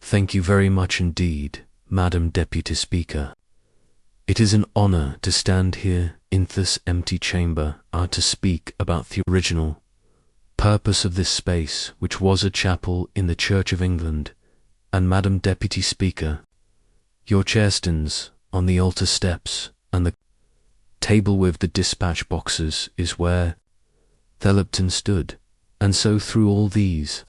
Thank you very much indeed, Madam Deputy Speaker. It is an honor to stand here in this empty chamber to speak about the original purpose of this space, which was a chapel in the Church of England. And Madam Deputy Speaker, your chair stands on the altar steps, and the table with the dispatch boxes is where Thelipton stood. And so through all these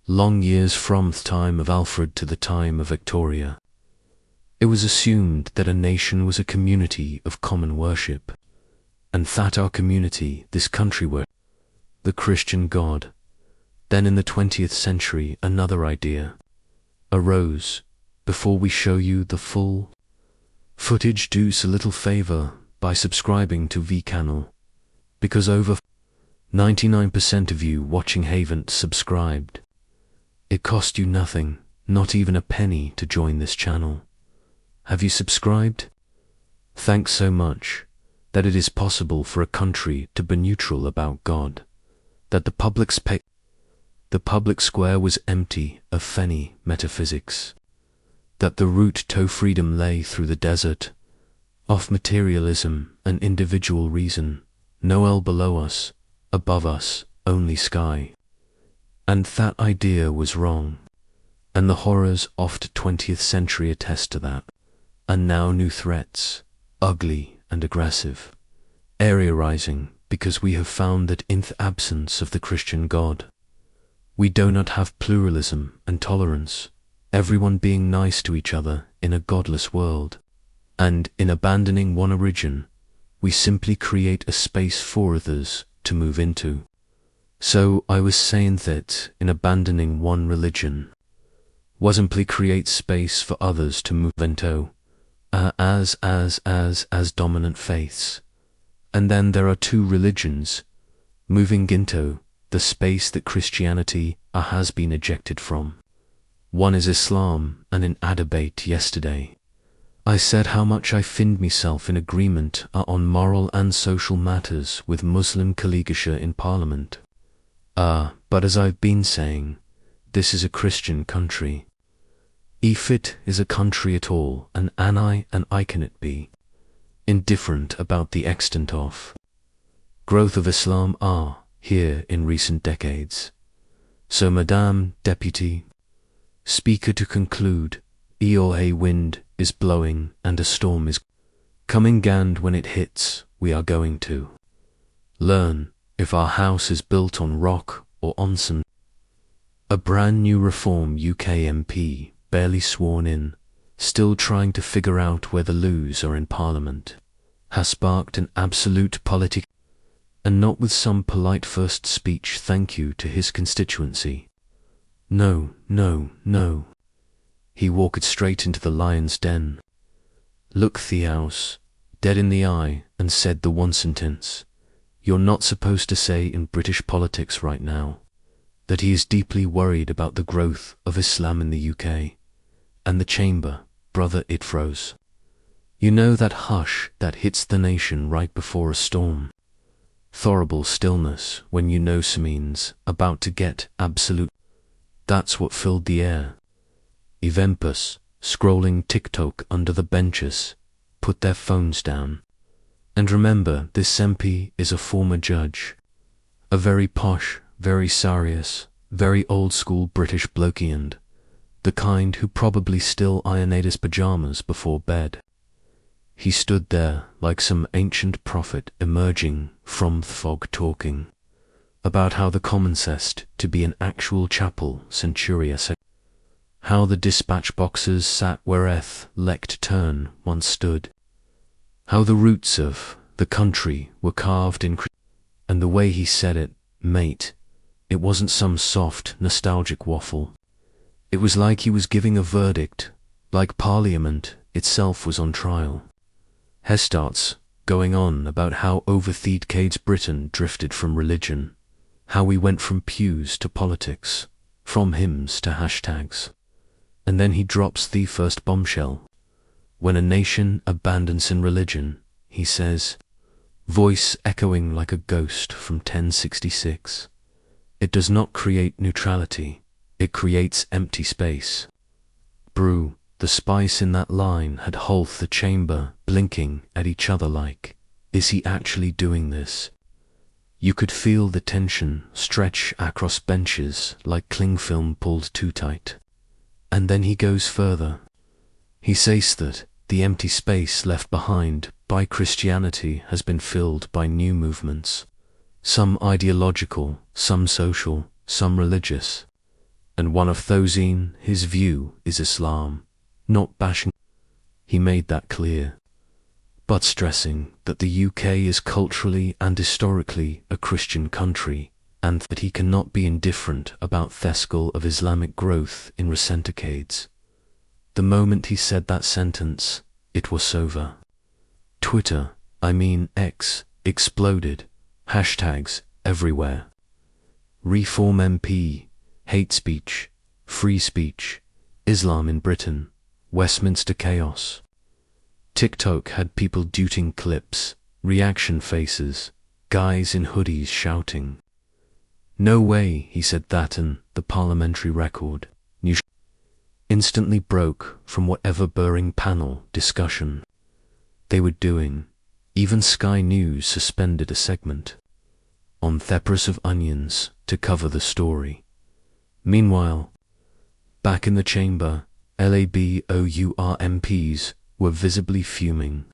long years, from the time of Alfred to the time of Victoria, it was assumed that a nation was a community of common worship, and that our community, this country, were the Christian God. Then in the 20th century another idea arose. Before we show you the full footage, do us a little favor by subscribing to the channel, because over 99% of you watching haven't subscribed. It cost you nothing, not even a penny, to join this channel. Have you subscribed? Thanks so much. That it is possible for a country to be neutral about God, that the public square was empty of any metaphysics, that the route to freedom lay through the desert of materialism and individual reason, no hell below us, above us only sky. And that idea was wrong, and the horrors of the 20th century attest to that. And now new threats, ugly and aggressive, area rising, because we have found that in the absence of the Christian God, we do not have pluralism and tolerance, everyone being nice to each other in a godless world. And in abandoning one origin, we simply create a space for others to move into. So I was saying that in abandoning one religion, we simply create space for others to move into, as dominant faiths. And then there are two religions moving into the space that Christianity has been ejected from. One is Islam, and in a debate yesterday, I said how much I find myself in agreement on moral and social matters with Muslim colleagues in Parliament. But as I've been saying, this is a Christian country. If it is a country at all, and I can it be indifferent about the extent of growth of Islam here in recent decades. So Madame Deputy Speaker, to conclude, a wind is blowing and a storm is coming, and when it hits, we are going to learn if our house is built on rock or on sand. A brand new Reform UK MP, barely sworn in, still trying to figure out where the loos are in Parliament, has sparked an absolute politic, and not with some polite first speech thank you to his constituency. No. He walked straight into the lion's den, looked the house dead in the eye, and said the one sentence you're not supposed to say in British politics right now, that he is deeply worried about the growth of Islam in the UK. And the chamber, brother, it froze. You know that hush that hits the nation right before a storm? Horrible stillness when you know something's about to get absolute. That's what filled the air. Evempus, scrolling TikTok under the benches, put their phones down. And remember, this MP is a former judge. A very posh, very serious, very old-school British blokey, and the kind who probably still ironed his pyjamas before bed. He stood there like some ancient prophet emerging from the fog, talking about how the common cessed to be an actual chapel centuria, how the dispatch boxes sat where'th lectern once stood, how the roots of the country were carved in, and the way he said it, mate, it wasn't some soft, nostalgic waffle. It was like he was giving a verdict, like Parliament itself was on trial. He starts going on about how over decades Britain drifted from religion, how we went from pews to politics, from hymns to hashtags. And then he drops the first bombshell. When a nation abandons in religion, he says, voice echoing like a ghost from 1066, it does not create neutrality, it creates empty space. brew, the spice in that line had half the chamber blinking at each other like, is he actually doing this? You could feel the tension stretch across benches like cling film pulled too tight. And then he goes further. He says that the empty space left behind by Christianity has been filled by new movements, some ideological, some social, some religious. And one of those in his view is Islam, not bashing. He made that clear, but stressing that the UK is culturally and historically a Christian country, and that he cannot be indifferent about the scale of Islamic growth in recent decades. The moment he said that sentence, it was over. Twitter, I mean X, exploded, hashtags everywhere. Reform MP, hate speech, free speech, Islam in Britain, Westminster chaos. TikTok had people duting clips, reaction faces, guys in hoodies shouting. No way, he said that, and the parliamentary record news instantly broke from whatever burring panel discussion they were doing. Even Sky News suspended a segment on Thepras of onions to cover the story. Meanwhile, back in the chamber, Labour MPs were visibly fuming.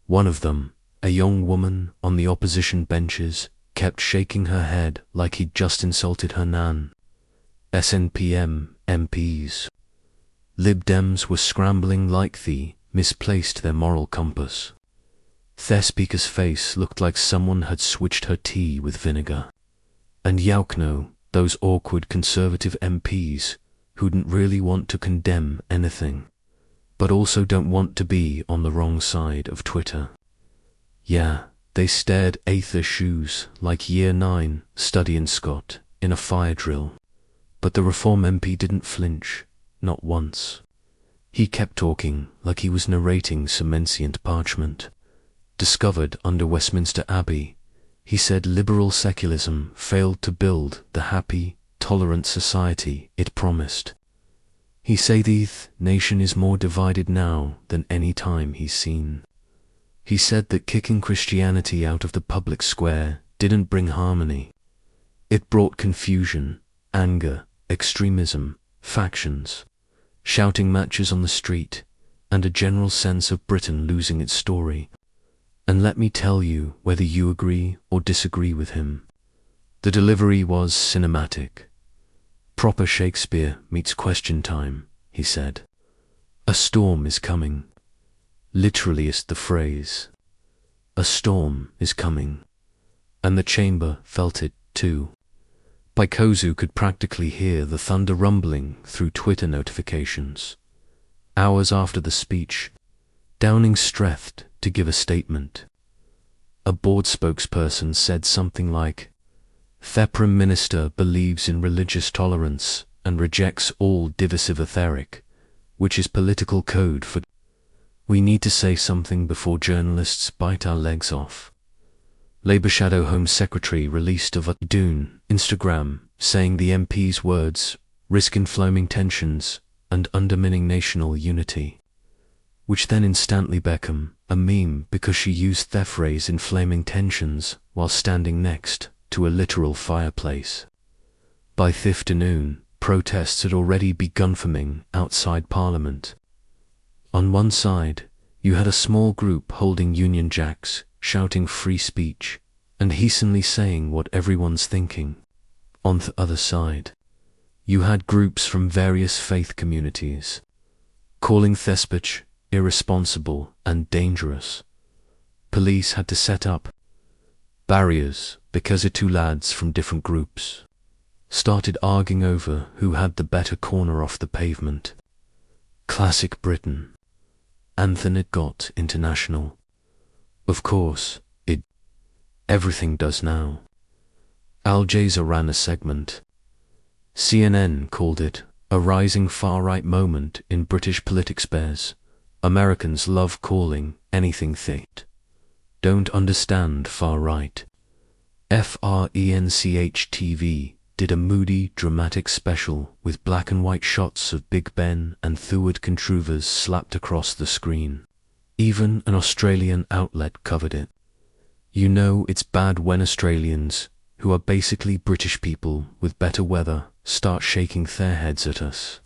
One of them, a young woman on the opposition benches, kept shaking her head like he'd just insulted her nan. SNPM MPs. Lib Dems were scrambling like they misplaced their moral compass. Their speaker's face looked like someone had switched her tea with vinegar. And Yaukno, those awkward conservative MPs who didn't really want to condemn anything, but also don't want to be on the wrong side of Twitter. Yeah, they stared at their shoes like Year 9 studying Scott in a fire drill. But the Reform MP didn't flinch, not once. He kept talking like he was narrating some ancient parchment discovered under Westminster Abbey. He said liberal secularism failed to build the happy, tolerant society it promised. He said the nation is more divided now than any time he's seen. He said that kicking Christianity out of the public square didn't bring harmony. It brought confusion, anger, extremism, factions, shouting matches on the street, and a general sense of Britain losing its story. And let me tell you, whether you agree or disagree with him, the delivery was cinematic. Proper Shakespeare meets question time, he said. A storm is coming. Literally is the phrase. A storm is coming. And the chamber felt it too. Paikozu could practically hear the thunder rumbling through Twitter notifications. Hours after the speech, Downing stressed to give a statement. A board spokesperson said something like, "The Prime Minister believes in religious tolerance and rejects all divisive rhetoric, which is political code for we need to say something before journalists bite our legs off." Labour Shadow Home Secretary released a Dune Instagram saying the MP's words risk inflaming tensions and undermining national unity, which then instantly became a meme because she used the phrase inflaming tensions while standing next to a literal fireplace. By the afternoon, protests had already begun forming outside Parliament. On one side, you had a small group holding Union Jacks, shouting free speech, and hastily saying what everyone's thinking. On the other side, you had groups from various faith communities, calling the speech irresponsible and dangerous. Police had to set up barriers because the two lads from different groups started arguing over who had the better corner off the pavement. Classic Britain. And then it got international. Of course, everything does now. Al Jazeera ran a segment. CNN called it a rising far-right moment in British politics. Bears. Americans love calling anything they don't understand far-right. FRENCH TV did a moody, dramatic special with black and white shots of Big Ben and Theward contrivers slapped across the screen. Even an Australian outlet covered it. You know it's bad when Australians, who are basically British people with better weather, start shaking their heads at us.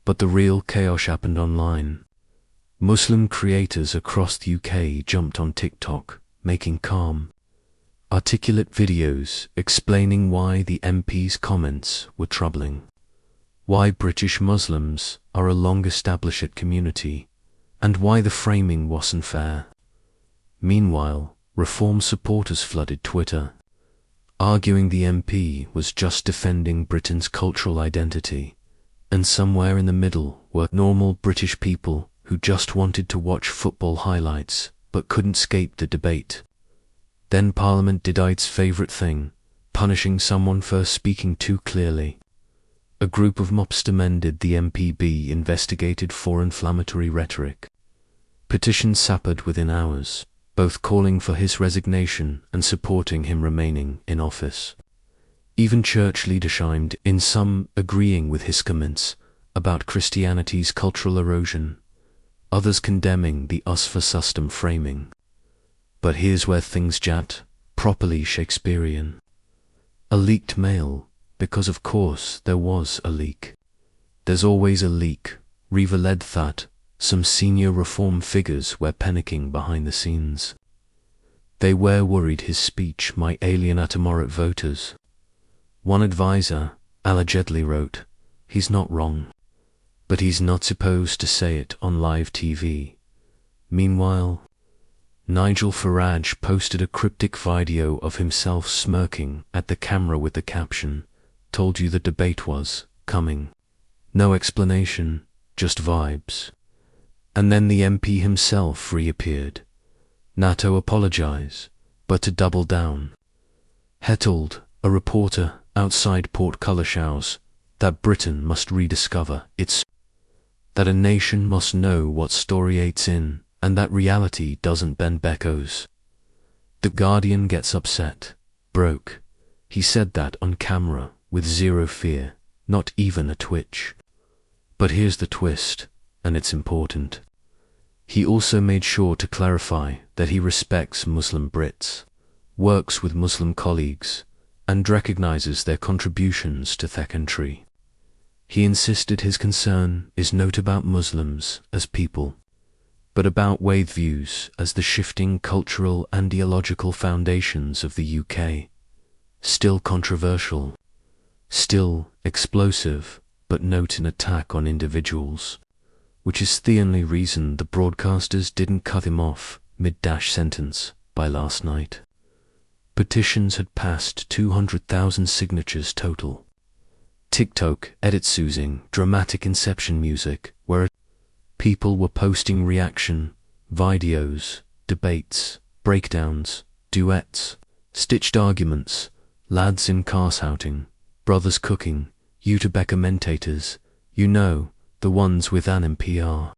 But the real chaos happened online. Muslim creators across the UK jumped on TikTok, making calm, articulate videos explaining why the MP's comments were troubling, why British Muslims are a long-established community, and why the framing wasn't fair. Meanwhile, Reform supporters flooded Twitter, arguing the MP was just defending Britain's cultural identity, and somewhere in the middle were normal British people who just wanted to watch football highlights but couldn't escape the debate. Then Parliament did its favourite thing, punishing someone for speaking too clearly. A group of mobster men did the MPB investigated for inflammatory rhetoric. Petitions sappered within hours, both calling for his resignation and supporting him remaining in office. Even church leaders chimed in, some agreeing with his comments about Christianity's cultural erosion, others condemning the us for system framing. But here's where things get properly Shakespearean. A leaked mail, because of course there was a leak. There's always a leak. Reveled that some senior Reform figures were panicking behind the scenes. They were worried his speech might alienate moderate voters. One advisor allegedly wrote, "He's not wrong, but he's not supposed to say it on live TV." Meanwhile, Nigel Farage posted a cryptic video of himself smirking at the camera with the caption, "Told you the debate was coming." No explanation, just vibes. And then the MP himself reappeared. NATO apologise, but to double down. He told a reporter outside Portcullishouse that Britain must rediscover its, that a nation must know what story it's in, and that reality doesn't bend echoes. The Guardian gets upset. Broke. He said that on camera, with zero fear, not even a twitch. But here's the twist, and it's important. He also made sure to clarify that he respects Muslim Brits, works with Muslim colleagues, and recognizes their contributions to their country. He insisted his concern is not about Muslims as people, but about worldviews as the shifting cultural and ideological foundations of the UK. Still controversial, still explosive, but not an attack on individuals, which is the only reason the broadcasters didn't cut him off mid-sentence by last night. Petitions had passed 200,000 signatures total. TikTok edits using dramatic inception music, where people were posting reaction videos, debates, breakdowns, duets, stitched arguments, lads in cars shouting, brothers cooking, YouTube commentators, you know, the ones with an NPR.